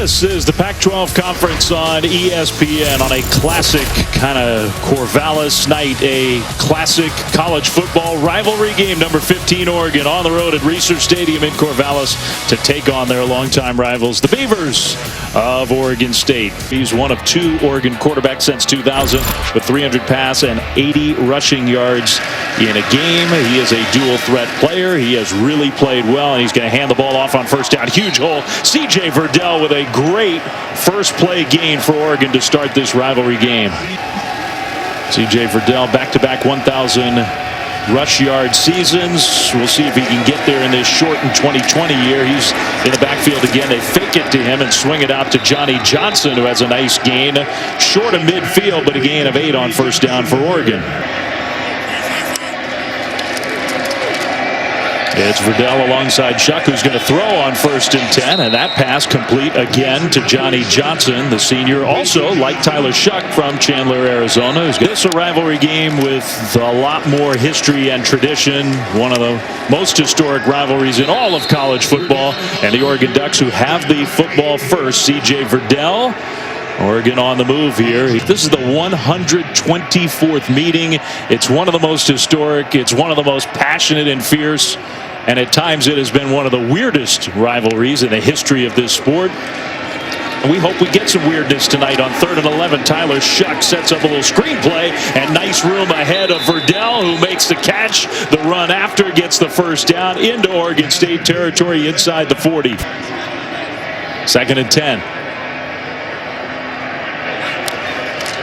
This is the Pac-12 Conference on ESPN on a classic kind of Corvallis night, a classic college football rivalry game. Number 15 Oregon on the road at Research Stadium in Corvallis to take on their longtime rivals, the Beavers of Oregon State. He's one of two Oregon quarterbacks since 2000 with 300 pass and 80 rushing yards in a game. He is a dual threat player. He has really played well, and he's going to hand the ball off on first down. Huge hole. C.J. Verdell with a great first play gain for Oregon to start this rivalry game. C.J. Verdell back-to-back 1,000 rush yard seasons. We'll see if he can get there in this shortened 2020 year. He's in the backfield again. They fake it to him and swing it out to Johnny Johnson, who has a nice gain. Short of midfield, but a gain of 8 on first down for Oregon. It's Verdell alongside Shuck, who's going to throw on 1st and 10, and that pass complete again to Johnny Johnson, the senior, also like Tyler Shuck from Chandler, Arizona. This is a rivalry game with a lot more history and tradition, one of the most historic rivalries in all of college football, and the Oregon Ducks, who have the football first. C.J. Verdell, Oregon on the move here. This is the 124th meeting. It's one of the most historic. It's one of the most passionate and fierce. And at times it has been one of the weirdest rivalries in the history of this sport. And we hope we get some weirdness tonight on 3rd and 11. Tyler Shuck sets up a little screenplay, and nice room ahead of Verdell, who makes the catch. The run after gets the first down into Oregon State territory inside the 40. 2nd and 10.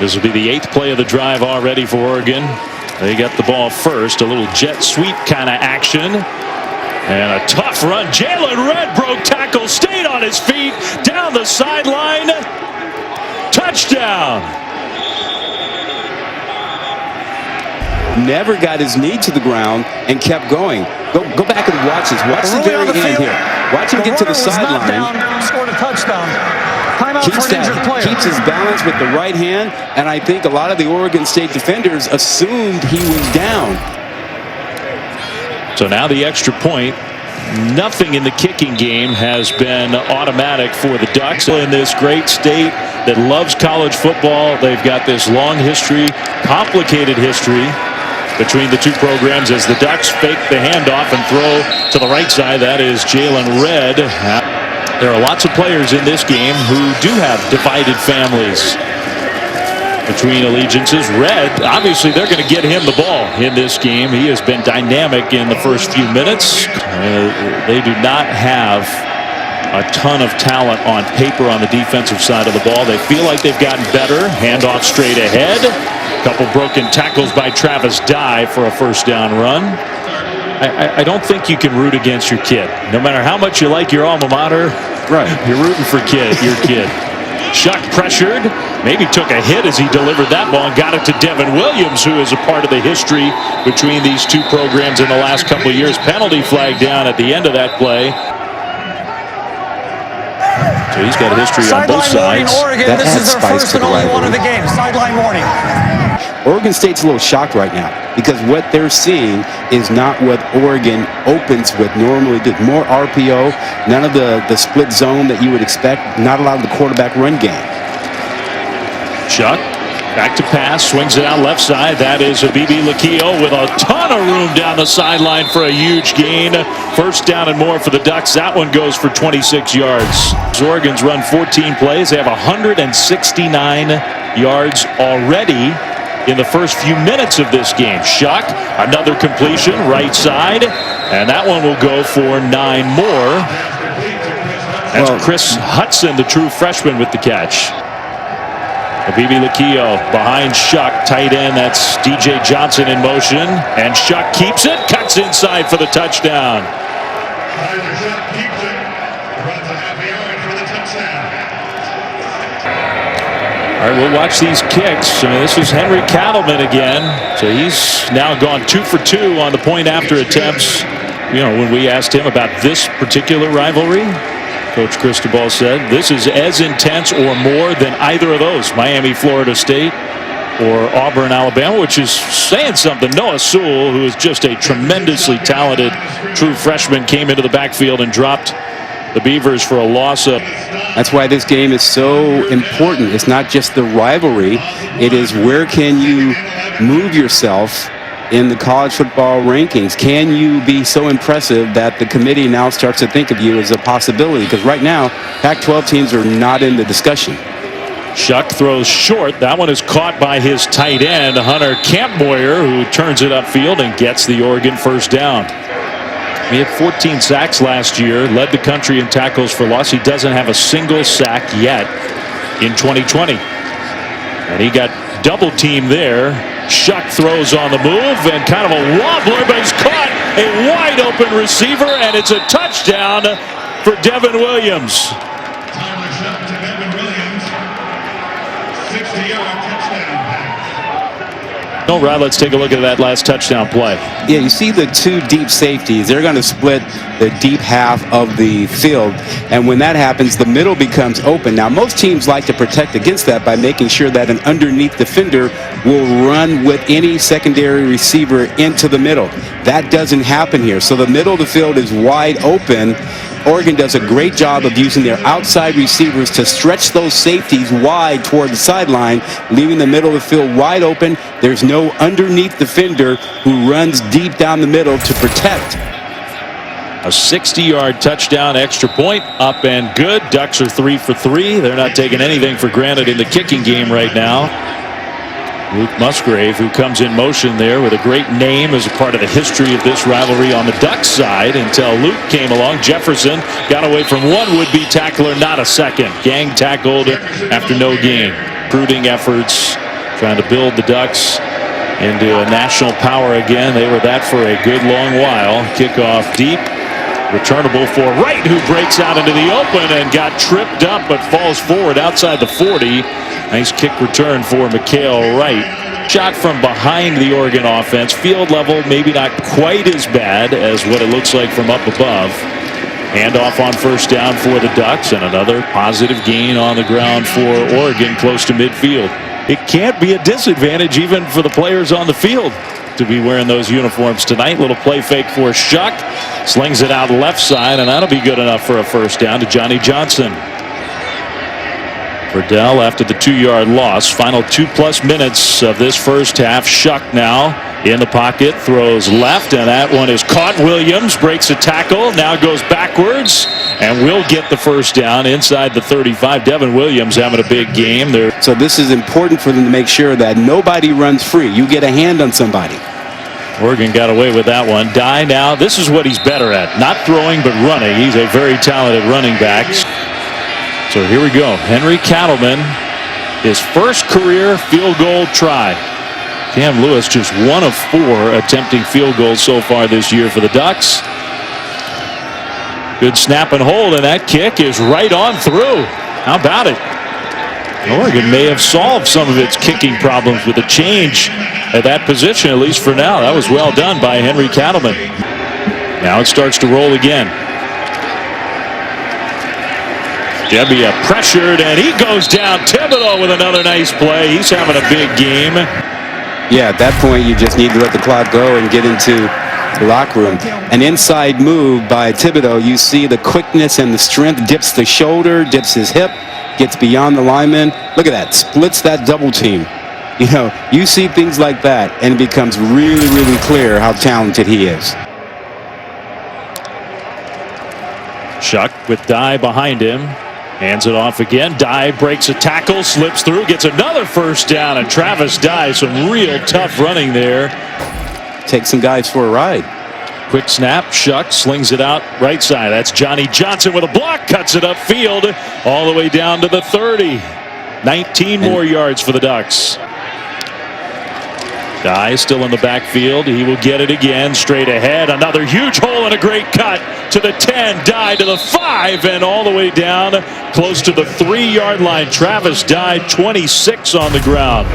This will be the 8th play of the drive already for Oregon. They got the ball first. A little jet sweep kind of action. And a tough run. Jalen Red broke tackle, stayed on his feet, down the sideline. Touchdown. Never got his knee to the ground and kept going. Go back and watch this. Watch the very end here. Watch him get to the sideline. Scored a touchdown. Keeps his balance with the right hand, and I think a lot of the Oregon State defenders assumed he was down. So now the extra point. Nothing in the kicking game has been automatic for the Ducks. In this great state that loves college football, they've got this long history, complicated history between the two programs as the Ducks fake the handoff and throw to the right side. That is Jalen Red. There are lots of players in this game who do have divided families between allegiances. Red, obviously they're going to get him the ball in this game. He has been dynamic in the first few minutes. They do not have a ton of talent on paper on the defensive side of the ball. They feel like they've gotten better. Handoff straight ahead. A couple broken tackles by Travis Dye for a first down run. I don't think you can root against your kid. No matter how much you like your alma mater, right, you're rooting for your kid. Shuck pressured, maybe took a hit as he delivered that ball and got it to Devin Williams, who is a part of the history between these two programs in the last couple of years. Penalty flag down at the end of that play. So he's got a history on both sides. Oregon, this is their first and only one of the games. Sideline warning. Oregon State's a little shocked right now because what they're seeing is not what Oregon opens with normally. More RPO, none of the split zone that you would expect, not a lot of the quarterback run game. Shuck back to pass, swings it out left side. That is Beavers with a ton of room down the sideline for a huge gain. First down and more for the Ducks. That one goes for 26 yards. Oregon's run 14 plays. They have 169 yards already in the first few minutes of this game. Shuck, another completion right side, and that one will go for 9 more. That's Chris Hudson, the true freshman, with the catch. Beavers behind Shuck, tight end. That's DJ Johnson in motion, and Shuck keeps it, cuts inside for the touchdown. All right, we'll watch these kicks. I mean, this is Henry Cattleman again. So he's now gone 2 for 2 on the point after attempts. You know, when we asked him about this particular rivalry, Coach Cristobal said this is as intense or more than either of those, Miami, Florida State, or Auburn, Alabama, which is saying something. Noah Sewell, who is just a tremendously talented true freshman, came into the backfield and dropped the Beavers for a loss of. That's why this game is so important. It's not just the rivalry. It is where can you move yourself in the college football rankings? Can you be so impressive that the committee now starts to think of you as a possibility? Because right now, Pac-12 teams are not in the discussion. Shuck throws short. That one is caught by his tight end, Hunter Kampmoyer, who turns it upfield and gets the Oregon first down. He had 14 sacks last year, led the country in tackles for loss. He doesn't have a single sack yet in 2020. And he got double teamed there. Shuck throws on the move and kind of a wobbler, but he's caught a wide open receiver, and it's a touchdown for Devin Williams. All right, let's take a look at that last touchdown play. Yeah, you see the two deep safeties. They're going to split the deep half of the field. And when that happens, the middle becomes open. Now, most teams like to protect against that by making sure that an underneath defender will run with any secondary receiver into the middle. That doesn't happen here. So the middle of the field is wide open. Oregon does a great job of using their outside receivers to stretch those safeties wide toward the sideline, leaving the middle of the field wide open. There's no underneath defender who runs deep down the middle to protect. A 60-yard touchdown, extra point, up and good. Ducks are 3 for 3. They're not taking anything for granted in the kicking game right now. Luke Musgrave, who comes in motion there with a great name as a part of the history of this rivalry on the Ducks side until Luke came along. Jefferson got away from one would-be tackler, not a second. Gang tackled after no gain. Recruiting efforts, trying to build the Ducks into a national power again. They were that for a good long while. Kickoff deep. Returnable for Wright, who breaks out into the open and got tripped up but falls forward outside the 40. Nice kick return for Mikhail Wright. Shot from behind the Oregon offense. Field level maybe not quite as bad as what it looks like from up above. Handoff on first down for the Ducks, and another positive gain on the ground for Oregon close to midfield. It can't be a disadvantage even for the players on the field to be wearing those uniforms tonight. Little play fake for Shuck. Slings it out left side, and that'll be good enough for a first down to Johnny Johnson. Verdell after the 2-yard loss. Final 2+ minutes of this first half. Shuck now in the pocket, throws left, and that one is caught. Williams breaks a tackle, now goes backwards, and will get the first down inside the 35. Devin Williams having a big game there. So this is important for them to make sure that nobody runs free. You get a hand on somebody. Oregon got away with that one. Dye now, this is what he's better at. Not throwing, but running. He's a very talented running back. So here we go. Henry Cattleman, his first career field goal try. Cam Lewis just 1 of 4 attempting field goals so far this year for the Ducks. Good snap and hold, and that kick is right on through. How about it? Oregon may have solved some of its kicking problems with a change at that position, at least for now. That was well done by Henry Cattleman. Now it starts to roll again. Gebbia pressured, and he goes down. Thibodeau with another nice play. He's having a big game. Yeah, at that point, you just need to let the clock go and get into the locker room. An inside move by Thibodeau. You see the quickness and the strength. Dips the shoulder, dips his hip, gets beyond the lineman. Look at that. Splits that double team. You know, you see things like that, and it becomes really, really clear how talented he is. Shuck with Dye behind him. Hands it off again. Dye breaks a tackle, slips through, gets another first down, and Travis Dye, some real tough running there. Take some guys for a ride. Quick snap. Shuck slings it out right side. That's Johnny Johnson with a block, cuts it upfield all the way down to the 30. 19 more yards for the Ducks. Dye still in the backfield. He will get it again straight ahead. Another huge hole and a great cut to the 10. Dye to the 5 and all the way down close to the 3-yard line. Travis Dye, 26 on the ground.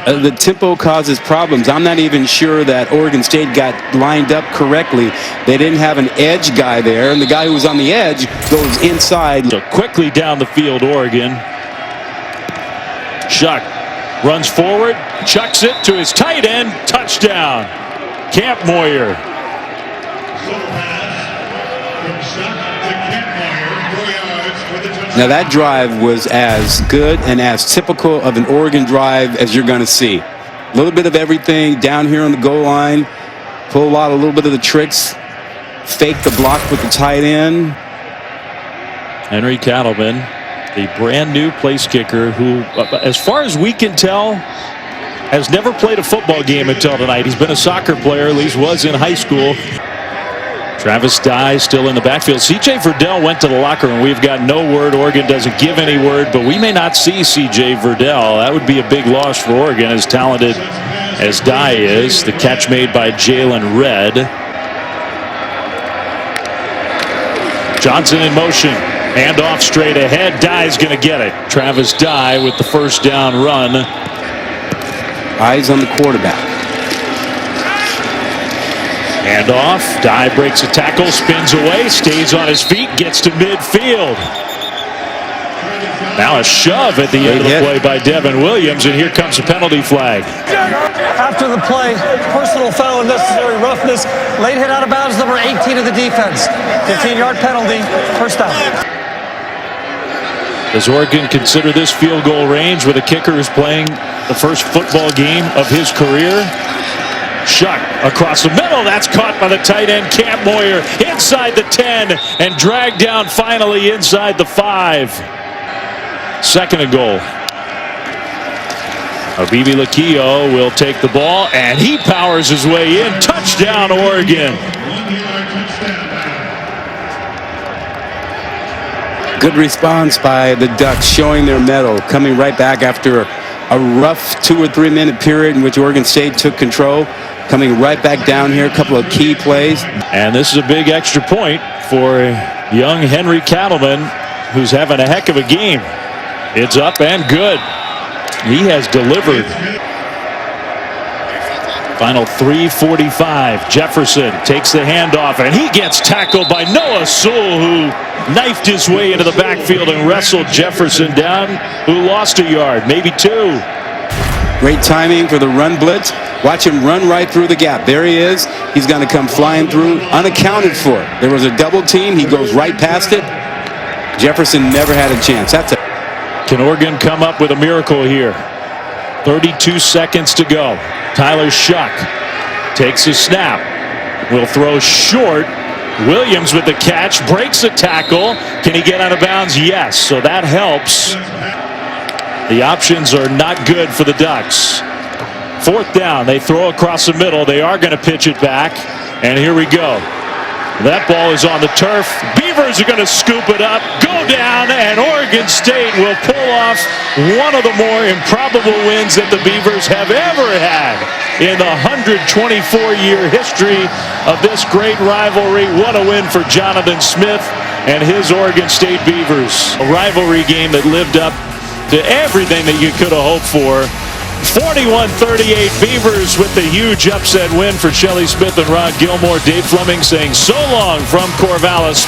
The tempo causes problems. I'm not even sure that Oregon State got lined up correctly. They didn't have an edge guy there, and the guy who was on the edge goes inside. So quickly down the field, Oregon. Shuck runs forward, chucks it to his tight end, touchdown. Kampmoyer. Now that drive was as good and as typical of an Oregon drive as you're going to see. A little bit of everything down here on the goal line. Pull out a little bit of the tricks. Fake the block with the tight end. Henry Cattleman, the brand new place kicker who, as far as we can tell, has never played a football game until tonight. He's been a soccer player, at least was in high school. Travis Dye still in the backfield. C.J. Verdell went to the locker room. We've got no word. Oregon doesn't give any word, but we may not see C.J. Verdell. That would be a big loss for Oregon, as talented as Dye is. The catch made by Jalen Red. Johnson in motion. Handoff straight ahead. Dye's going to get it. Travis Dye with the first down run. Eyes on the quarterback. Handoff. Dye breaks a tackle, spins away, stays on his feet, gets to midfield. Now a shove at the end of the play by Devin Williams, and here comes a penalty flag. After the play, personal foul, unnecessary roughness, late hit out of bounds, number 18 of the defense. 15-yard penalty, first down. Does Oregon consider this field goal range with a kicker who's playing the first football game of his career? Shuck across the middle. That's caught by the tight end Cam Moyer inside the 10 and dragged down finally inside the 5. Second and goal. Abibi Lakio will take the ball and he powers his way in. Touchdown Oregon. Good response by the Ducks, showing their mettle, coming right back after a rough 2 or 3 minute period in which Oregon State took control. Coming right back down here, a couple of key plays. And this is a big extra point for young Henry Cattleman, who's having a heck of a game. It's up and good. He has delivered. Final 3:45. Jefferson takes the handoff, and he gets tackled by Noah Sewell, who knifed his way into the backfield and wrestled Jefferson down, who lost a yard, maybe 2. Great timing for the run blitz. Watch him run right through the gap. There he is. He's going to come flying through, unaccounted for. There was a double team. He goes right past it. Jefferson never had a chance. That's it. Can Oregon come up with a miracle here? 32 seconds to go. Tyler Shuck takes a snap. Will throw short. Williams with the catch. Breaks the tackle. Can he get out of bounds? Yes. So that helps. The options are not good for the Ducks. 4th down. They throw across the middle. They are going to pitch it back. And here we go. That ball is on the turf. Beavers are going to scoop it up, go down, and Oregon State will pull off one of the more improbable wins that the Beavers have ever had in the 124-year history of this great rivalry. What a win for Jonathan Smith and his Oregon State Beavers. A rivalry game that lived up to everything that you could have hoped for. 41-38 Beavers with the huge upset win for Shelley Smith and Ron Gilmore. Dave Fleming saying so long from Corvallis.